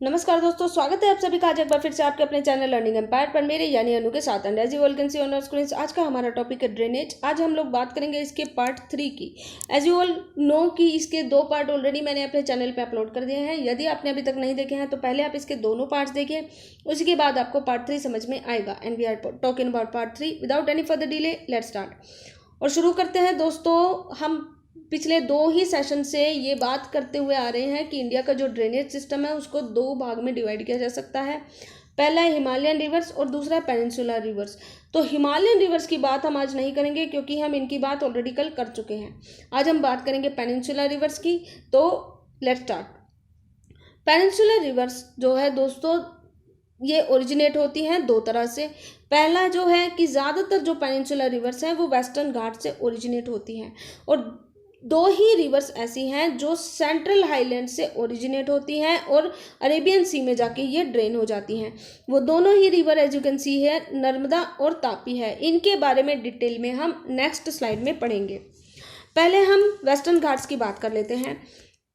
नमस्कार दोस्तों, स्वागत है आप सभी का आज एक बार फिर से आपके अपने चैनल लर्निंग एम्पायर पर मेरे यानी अनु के साथ। And as you all can see on our screen, आज का हमारा टॉपिक है ड्रेनेज। आज हम लोग बात करेंगे इसके पार्ट 3 की। एज यू ऑल नो कि इसके 2 पार्ट ऑलरेडी मैंने अपने चैनल पे अपलोड कर दिए हैं। यदि आपने अभी तक नहीं देखे हैं तो पहले आप इसके दोनों पार्ट्स देखिए, उसी के बाद आपको पार्ट 3 समझ में आएगा। And we are talking about part 3 without any further delay. Let's start और शुरू करते हैं दोस्तों। हम पिछले 2 ही सेशन से ये बात करते हुए आ रहे हैं कि इंडिया का जो ड्रेनेज सिस्टम है उसको 2 भाग में डिवाइड किया जा सकता है। पहला है हिमालयन रिवर्स और दूसरा है पेनिनसुलर रिवर्स। तो हिमालयन रिवर्स की बात हम आज नहीं करेंगे क्योंकि हम इनकी बात ऑलरेडी कल कर चुके हैं। आज हम बात करेंगे पेनिनसुलर रिवर्स की। तो लेट्स स्टार्ट। पेनिनसुलर रिवर्स जो है दोस्तों, ये ओरिजिनेट होती हैं 2 तरह से। पहला जो है कि ज़्यादातर जो पेनिनसुलर रिवर्स हैं वो वेस्टर्न घाट से ओरिजिनेट होती हैं, और 2 ही रिवर्स ऐसी हैं जो सेंट्रल हाईलैंड से ओरिजिनेट होती हैं और अरेबियन सी में जाके ये ड्रेन हो जाती हैं। वो दोनों ही river as you can see है नर्मदा और तापी है। इनके बारे में डिटेल में हम नेक्स्ट स्लाइड में पढ़ेंगे। पहले हम वेस्टर्न घाट्स की बात कर लेते हैं।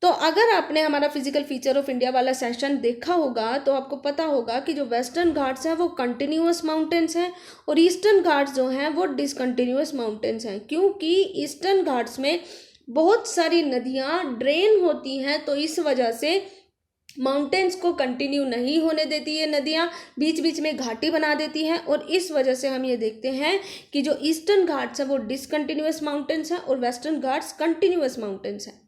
तो अगर आपने हमारा फिजिकल फीचर ऑफ इंडिया वाला सेशन देखा होगा तो आपको पता होगा कि जो वेस्टर्न घाट्स हैं वो कंटिन्यूअस माउंटेन्स हैं और ईस्टर्न घाट्स जो हैं वो डिसकंटिन्यूअस माउंटेन्स हैं, क्योंकि ईस्टर्न घाट्स में बहुत सारी नदियाँ ड्रेन होती हैं। तो इस वजह से माउंटेन्स को कंटिन्यू नहीं होने देती है, नदियाँ बीच बीच में घाटी बना देती हैं, और इस वजह से हम ये देखते हैं कि जो ईस्टर्न घाट्स हैं वो डिसकंटिन्यूअस माउंटेन्स हैं और वेस्टर्न घाट्स कंटिन्यूअस माउंटेन्स हैं।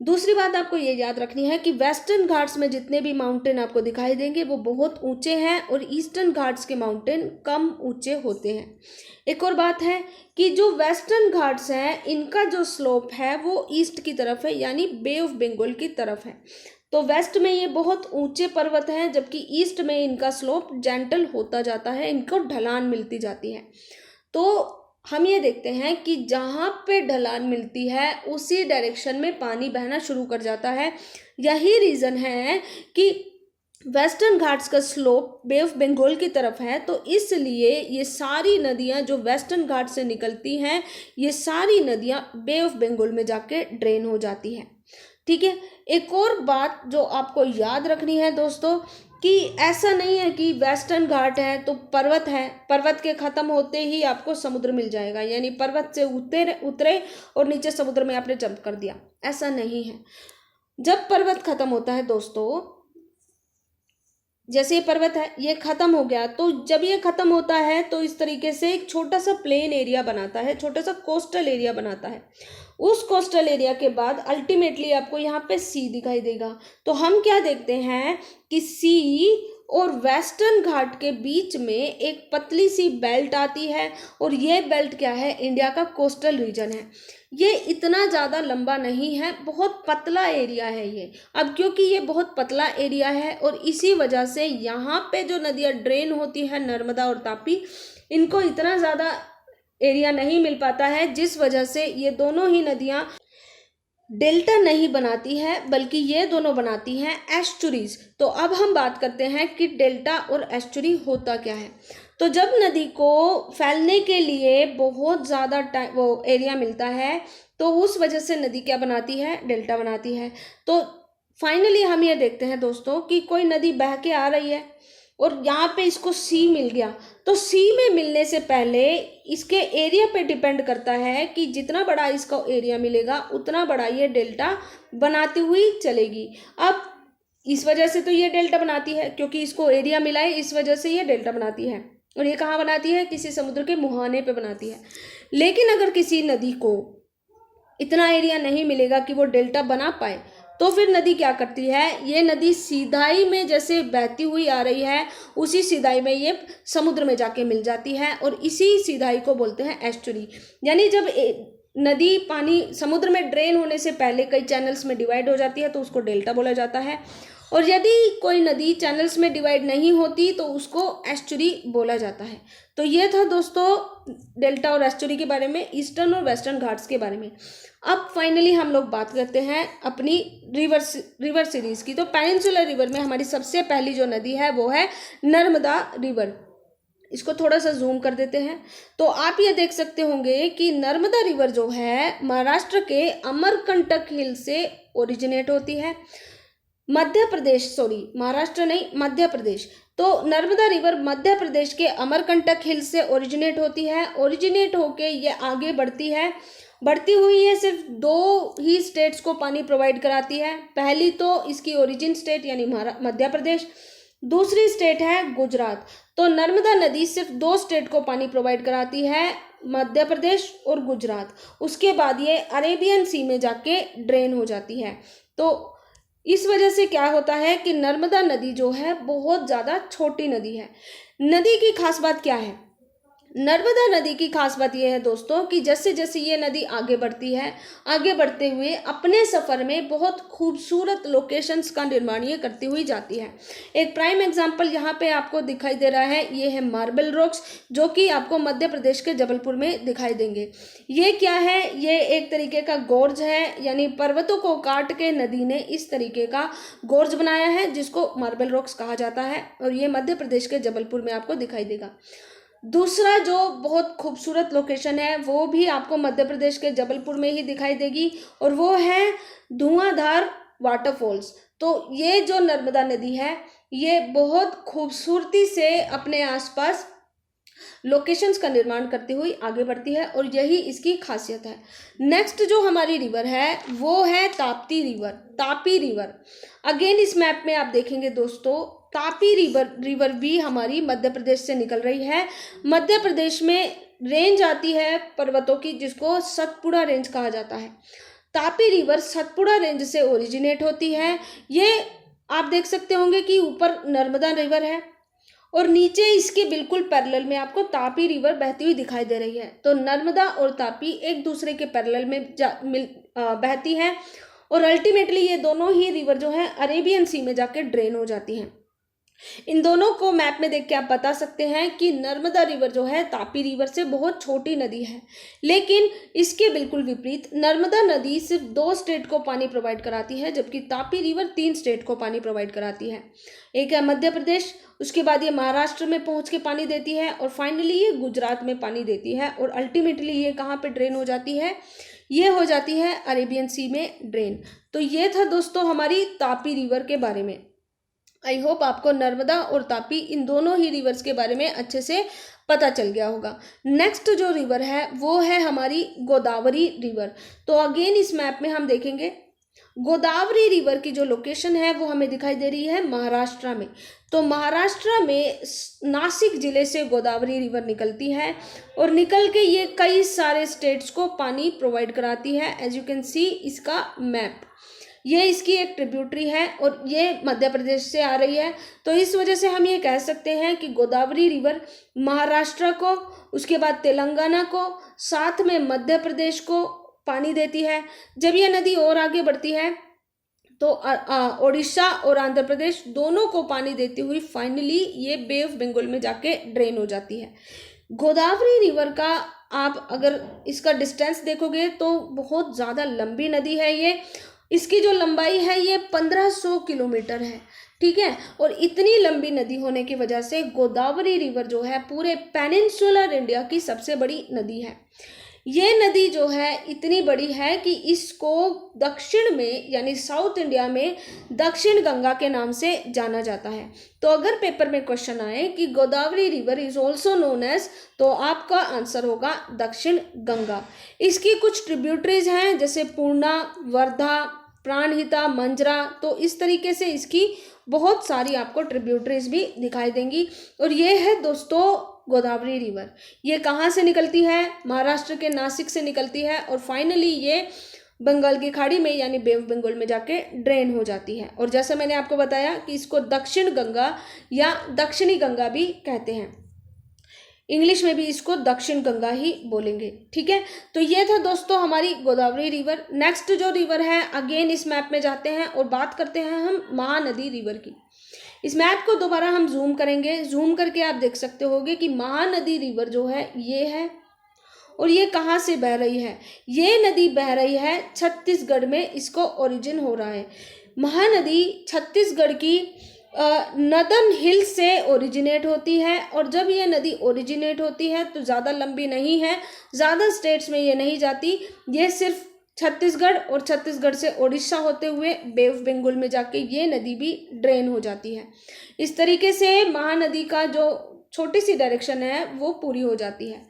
दूसरी बात आपको ये याद रखनी है कि वेस्टर्न घाट्स में जितने भी माउंटेन आपको दिखाई देंगे वो बहुत ऊंचे हैं और ईस्टर्न घाट्स के माउंटेन कम ऊंचे होते हैं। एक और बात है कि जो वेस्टर्न घाट्स हैं इनका जो स्लोप है वो ईस्ट की तरफ है, यानी बे ऑफ बंगाल की तरफ है। तो वेस्ट में ये बहुत ऊंचे पर्वत हैं, जबकि ईस्ट में इनका स्लोप जेंटल होता जाता है, इनको ढलान मिलती जाती है। तो हम ये देखते हैं कि जहाँ पे ढलान मिलती है उसी डायरेक्शन में पानी बहना शुरू कर जाता है। यही रीज़न है कि वेस्टर्न घाट्स का स्लोप बे ऑफ बंगाल की तरफ है, तो इसलिए ये सारी नदियाँ जो वेस्टर्न घाट से निकलती हैं ये सारी नदियाँ बे ऑफ बंगाल में जाके ड्रेन हो जाती हैं। ठीक है। एक और बात जो आपको याद रखनी है दोस्तों कि ऐसा नहीं है कि वेस्टर्न घाट है तो पर्वत है, पर्वत के ख़त्म होते ही आपको समुद्र मिल जाएगा, यानी पर्वत से उतरे और नीचे समुद्र में आपने जंप कर दिया, ऐसा नहीं है। जब पर्वत ख़त्म होता है दोस्तों, जैसे ये पर्वत है ये ख़त्म हो गया, तो जब ये ख़त्म होता है तो इस तरीके से एक छोटा सा प्लेन एरिया बनाता है, छोटा सा कोस्टल एरिया बनाता है। उस कोस्टल एरिया के बाद अल्टीमेटली आपको यहाँ पे सी दिखाई देगा। तो हम क्या देखते हैं कि सी और वेस्टर्न घाट के बीच में एक पतली सी बेल्ट आती है, और ये बेल्ट क्या है, इंडिया का कोस्टल रीजन है। ये इतना ज़्यादा लंबा नहीं है, बहुत पतला एरिया है ये। अब क्योंकि ये बहुत पतला एरिया है और इसी वजह से यहाँ पे जो नदियाँ ड्रेन होती है नर्मदा और तापी, इनको इतना ज़्यादा एरिया नहीं मिल पाता है, जिस वजह से ये दोनों ही नदियाँ डेल्टा नहीं बनाती है, बल्कि ये दोनों बनाती हैं एस्चुरीज। तो अब हम बात करते हैं कि डेल्टा और एस्चुरी होता क्या है। तो जब नदी को फैलने के लिए बहुत ज़्यादा वो एरिया मिलता है तो उस वजह से नदी क्या बनाती है, डेल्टा बनाती है। तो फाइनली हम ये देखते हैं दोस्तों कि कोई नदी बह के आ रही है और यहाँ पे इसको सी मिल गया, तो सी में मिलने से पहले इसके एरिया पे डिपेंड करता है कि जितना बड़ा इसका एरिया मिलेगा उतना बड़ा ये डेल्टा बनाती हुई चलेगी। अब इस वजह से तो ये डेल्टा बनाती है क्योंकि इसको एरिया मिला है, इस वजह से ये डेल्टा बनाती है। और ये कहाँ बनाती है, किसी समुद्र के मुहाने पे बनाती है। लेकिन अगर किसी नदी को इतना एरिया नहीं मिलेगा कि वो डेल्टा बना पाए, तो फिर नदी क्या करती है, ये नदी सीधाई में जैसे बहती हुई आ रही है उसी सीधाई में ये समुद्र में जाके मिल जाती है, और इसी सीधाई को बोलते हैं एस्चुरी। यानी जब नदी पानी समुद्र में ड्रेन होने से पहले कई चैनल्स में डिवाइड हो जाती है तो उसको डेल्टा बोला जाता है, और यदि कोई नदी चैनल्स में डिवाइड नहीं होती तो उसको एस्चुरी बोला जाता है। तो ये था दोस्तों डेल्टा और एस्चुरी के बारे में, ईस्टर्न और वेस्टर्न घाट्स के बारे में। अब फाइनली हम लोग बात करते हैं अपनी रिवर सीरीज की। तो पेनिनसुलर रिवर में हमारी सबसे पहली जो नदी है वो है नर्मदा रिवर। इसको थोड़ा सा जूम कर देते हैं तो आप ये देख सकते होंगे कि नर्मदा रिवर जो है महाराष्ट्र के अमरकंटक हिल से ओरिजिनेट होती है। मध्य प्रदेश, सॉरी महाराष्ट्र नहीं, मध्य प्रदेश। तो नर्मदा रिवर मध्य प्रदेश के अमरकंटक हिल्स से ओरिजिनेट होती है। ओरिजिनेट होके ये आगे बढ़ती है, बढ़ती हुई ये सिर्फ 2 ही स्टेट्स को पानी प्रोवाइड कराती है। पहली तो इसकी ओरिजिन स्टेट यानी मध्य प्रदेश, दूसरी स्टेट है गुजरात। तो नर्मदा नदी सिर्फ 2 स्टेट को पानी प्रोवाइड कराती है, मध्य प्रदेश और गुजरात। उसके बाद ये अरेबियन सी में जाके ड्रेन हो जाती है। तो इस वजह से क्या होता है कि नर्मदा नदी जो है बहुत ज़्यादा छोटी नदी है। नदी की खास बात क्या है? नर्मदा नदी की खास बात यह है दोस्तों कि जैसे जैसे ये नदी आगे बढ़ती है, आगे बढ़ते हुए अपने सफ़र में बहुत खूबसूरत लोकेशंस का निर्माण ये करती हुई जाती है। एक प्राइम एग्जांपल यहाँ पे आपको दिखाई दे रहा है, ये है मार्बल रॉक्स, जो कि आपको मध्य प्रदेश के जबलपुर में दिखाई देंगे। ये क्या है? ये एक तरीके का गोर्ज है, यानी पर्वतों को काट के नदी ने इस तरीके का गोर्ज बनाया है जिसको मार्बल रॉक्स कहा जाता है, और ये मध्य प्रदेश के जबलपुर में आपको दिखाई देगा। दूसरा जो बहुत खूबसूरत लोकेशन है वो भी आपको मध्य प्रदेश के जबलपुर में ही दिखाई देगी, और वो है धुआंधार वाटरफॉल्स। तो ये जो नर्मदा नदी है ये बहुत खूबसूरती से अपने आसपास लोकेशंस का निर्माण करती हुई आगे बढ़ती है, और यही इसकी खासियत है। नेक्स्ट जो हमारी रिवर है वो है Tapti river, Tapi river. Again इस मैप में आप देखेंगे दोस्तों, तापी रिवर भी हमारी मध्य प्रदेश से निकल रही है। मध्य प्रदेश में रेंज आती है पर्वतों की जिसको सतपुड़ा रेंज कहा जाता है। तापी रिवर सतपुड़ा रेंज से ओरिजिनेट होती है। ये आप देख सकते होंगे कि ऊपर नर्मदा रिवर है और नीचे इसके बिल्कुल पैरेलल में आपको तापी रिवर बहती हुई दिखाई दे रही है। तो नर्मदा और तापी एक दूसरे के पैरेलल में बहती हैं, और अल्टीमेटली ये दोनों ही रिवर जो है अरेबियन सी में जाकर ड्रेन हो जाती हैं। इन दोनों को मैप में देख के आप बता सकते हैं कि नर्मदा रिवर जो है तापी रिवर से बहुत छोटी नदी है, लेकिन इसके बिल्कुल विपरीत नर्मदा नदी सिर्फ 2 स्टेट को पानी प्रोवाइड कराती है, जबकि तापी रिवर 3 स्टेट को पानी प्रोवाइड कराती है। एक है मध्य प्रदेश, उसके बाद ये महाराष्ट्र में पहुंच के पानी देती है, और फाइनली ये गुजरात में पानी देती है, और अल्टीमेटली ये कहाँ पे ड्रेन हो जाती है? ये हो जाती है अरेबियन सी में ड्रेन। तो ये था दोस्तों हमारी तापी रिवर के बारे में। आई होप आपको नर्मदा और तापी इन दोनों ही रिवर्स के बारे में अच्छे से पता चल गया होगा। नेक्स्ट जो रिवर है वो है हमारी गोदावरी रिवर। तो अगेन इस मैप में हम देखेंगे गोदावरी रिवर की जो लोकेशन है वो हमें दिखाई दे रही है महाराष्ट्र में। तो महाराष्ट्र में नासिक जिले से गोदावरी रिवर निकलती है, और निकल के ये कई सारे स्टेट्स को पानी प्रोवाइड कराती है। एज यू कैन सी इसका मैप, ये इसकी एक ट्रिब्यूटरी है और ये मध्य प्रदेश से आ रही है। तो इस वजह से हम ये कह सकते हैं कि गोदावरी रिवर महाराष्ट्र को, उसके बाद तेलंगाना को, साथ में मध्य प्रदेश को पानी देती है। जब ये नदी और आगे बढ़ती है तो ओडिशा और आंध्र प्रदेश दोनों को पानी देती हुई फाइनली ये बे ऑफ बंगाल में जाके ड्रेन हो जाती है। गोदावरी रिवर का आप अगर इसका डिस्टेंस देखोगे तो बहुत ज़्यादा लंबी नदी है ये। इसकी जो लंबाई है ये 1500 किलोमीटर है, ठीक है। और इतनी लंबी नदी होने की वजह से गोदावरी रिवर जो है पूरे पेनिनसुलर इंडिया की सबसे बड़ी नदी है। ये नदी जो है इतनी बड़ी है कि इसको दक्षिण में यानी साउथ इंडिया में दक्षिण गंगा के नाम से जाना जाता है। तो अगर पेपर में क्वेश्चन आए कि Godavari river is also known as, तो आपका आंसर होगा दक्षिण गंगा। इसकी कुछ ट्रिब्यूटरीज हैं जैसे पूर्णा, वर्धा, प्राणहिता, मंजरा। तो इस तरीके से इसकी बहुत सारी आपको ट्रिब्यूटरीज भी दिखाई देंगी। और ये है दोस्तों गोदावरी रिवर। ये कहाँ से निकलती है? महाराष्ट्र के नासिक से निकलती है और फाइनली ये बंगाल की खाड़ी में यानी बे ऑफ बंगाल में जाके ड्रेन हो जाती है। और जैसा मैंने आपको बताया कि इसको दक्षिण गंगा या दक्षिणी गंगा भी कहते हैं, इंग्लिश में भी इसको दक्षिण गंगा ही बोलेंगे, ठीक है। तो ये था दोस्तों हमारी गोदावरी रिवर। नेक्स्ट जो रिवर है अगेन इस मैप में जाते हैं और बात करते हैं हम महानदी रिवर की। इस मैप को दोबारा हम जूम करेंगे, जूम करके आप देख सकते होंगे कि महानदी रिवर जो है ये है, और ये कहाँ से बह रही है? ये नदी बह रही है छत्तीसगढ़ में, इसको ओरिजिन हो रहा है। महानदी छत्तीसगढ़ की नदन हिल से ओरिजिनेट होती है, और जब ये नदी ओरिजिनेट होती है तो ज़्यादा लंबी नहीं है, ज़्यादा स्टेट्स में ये नहीं जाती, ये सिर्फ छत्तीसगढ़ और छत्तीसगढ़ से उड़ीसा होते हुए बे ऑफ बंगाल में जाके ये नदी भी ड्रेन हो जाती है। इस तरीके से महानदी का जो छोटी सी डायरेक्शन है वो पूरी हो जाती है।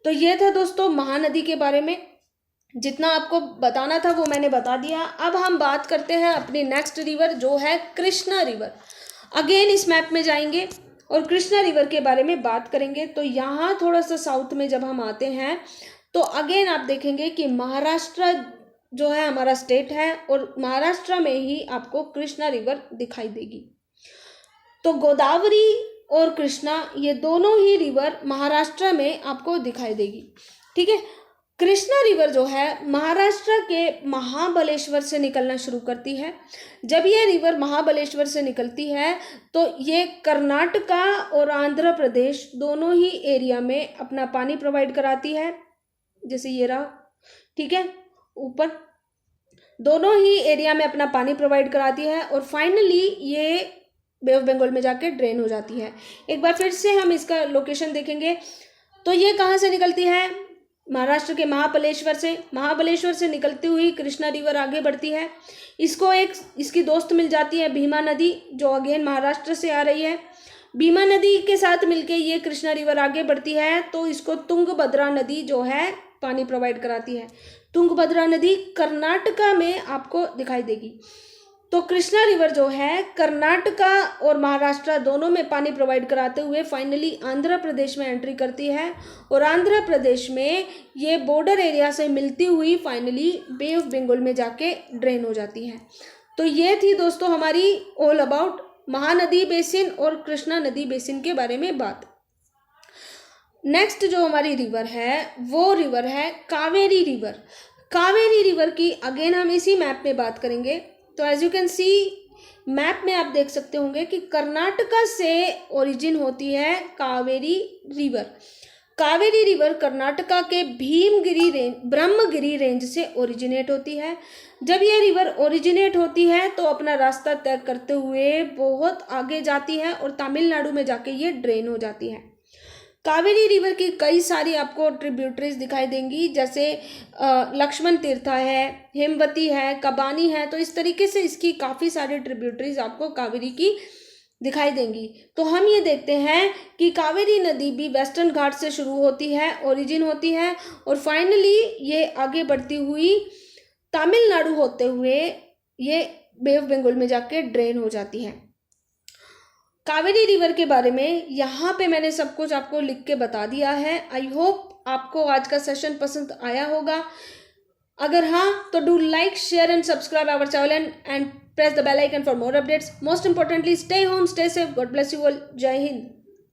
तो ये था दोस्तों महानदी के बारे में, जितना आपको बताना था वो मैंने बता दिया। अब हम बात करते हैं अपनी नेक्स्ट रिवर जो है कृष्णा रिवर। अगेन इस मैप में जाएंगे और कृष्णा रिवर के बारे में बात करेंगे। तो यहाँ थोड़ा सा साउथ में जब हम आते हैं तो अगेन आप देखेंगे कि महाराष्ट्र जो है हमारा स्टेट है और महाराष्ट्र में ही आपको कृष्णा रिवर दिखाई देगी। तो गोदावरी और कृष्णा ये दोनों ही रिवर महाराष्ट्र में आपको दिखाई देगी। ठीक है, कृष्णा रिवर जो है महाराष्ट्र के महाबलेश्वर से निकलना शुरू करती है। जब ये रिवर महाबलेश्वर से निकलती है तो ये कर्नाटका और आंध्र प्रदेश दोनों ही एरिया में अपना पानी प्रोवाइड कराती है। जैसे ये रहा, ठीक है, ऊपर दोनों ही एरिया में अपना पानी प्रोवाइड कराती है और फाइनली ये बे ऑफ बंगाल में जाके ड्रेन हो जाती है। एक बार फिर से हम इसका लोकेशन देखेंगे तो ये कहाँ से निकलती है, महाराष्ट्र के महाबलेश्वर से निकलती हुई कृष्णा रिवर आगे बढ़ती है। इसको एक इसकी दोस्त मिल जाती है भीमा नदी, जो अगेन महाराष्ट्र से आ रही है। भीमा नदी के साथ मिलके ये कृष्णा रिवर आगे बढ़ती है तो इसको तुंगभद्रा नदी जो है पानी प्रोवाइड कराती है। तुंगभद्रा नदी कर्नाटका में आपको दिखाई देगी। तो कृष्णा रिवर जो है कर्नाटका और महाराष्ट्र दोनों में पानी प्रोवाइड कराते हुए फाइनली आंध्र प्रदेश में एंट्री करती है और आंध्र प्रदेश में ये बॉर्डर एरिया से मिलती हुई फाइनली बे ऑफ बंगाल में जाके ड्रेन हो जाती है। तो ये थी दोस्तों हमारी ऑल अबाउट महानदी बेसिन और कृष्णा नदी बेसिन के बारे में बात। नेक्स्ट जो हमारी रिवर है वो रिवर है कावेरी रिवर। कावेरी रिवर की अगेन हम इसी मैप में बात करेंगे। तो as you can see map में आप देख सकते होंगे कि कर्नाटका से ओरिजिन होती है कावेरी रिवर। कावेरी रिवर कर्नाटका के ब्रह्मगिरी रेंज से ओरिजिनेट होती है। जब ये रिवर ओरिजिनेट होती है तो अपना रास्ता तय करते हुए बहुत आगे जाती है और तमिलनाडु में जाके ये ड्रेन हो जाती है। कावेरी रिवर की कई सारी आपको ट्रिब्यूटरीज दिखाई देंगी, जैसे लक्ष्मण तीर्था है, हेमवती है, कबानी है। तो इस तरीके से इसकी काफ़ी सारी ट्रिब्यूटरीज आपको कावेरी की दिखाई देंगी। तो हम ये देखते हैं कि कावेरी नदी भी वेस्टर्न घाट से शुरू होती है, ओरिजिन होती है और फाइनली ये आगे बढ़ती हुई तमिलनाडु होते हुए ये बे ऑफ बंगाल में जाके ड्रेन हो जाती है। कावेरी रिवर के बारे में यहाँ पे मैंने सब कुछ आपको लिख के बता दिया है। आई होप आपको आज का सेशन पसंद आया होगा। अगर हाँ तो do like, share and subscribe our channel and press the bell icon for more updates. Most importantly stay home, stay safe, God bless you all. जय हिंद।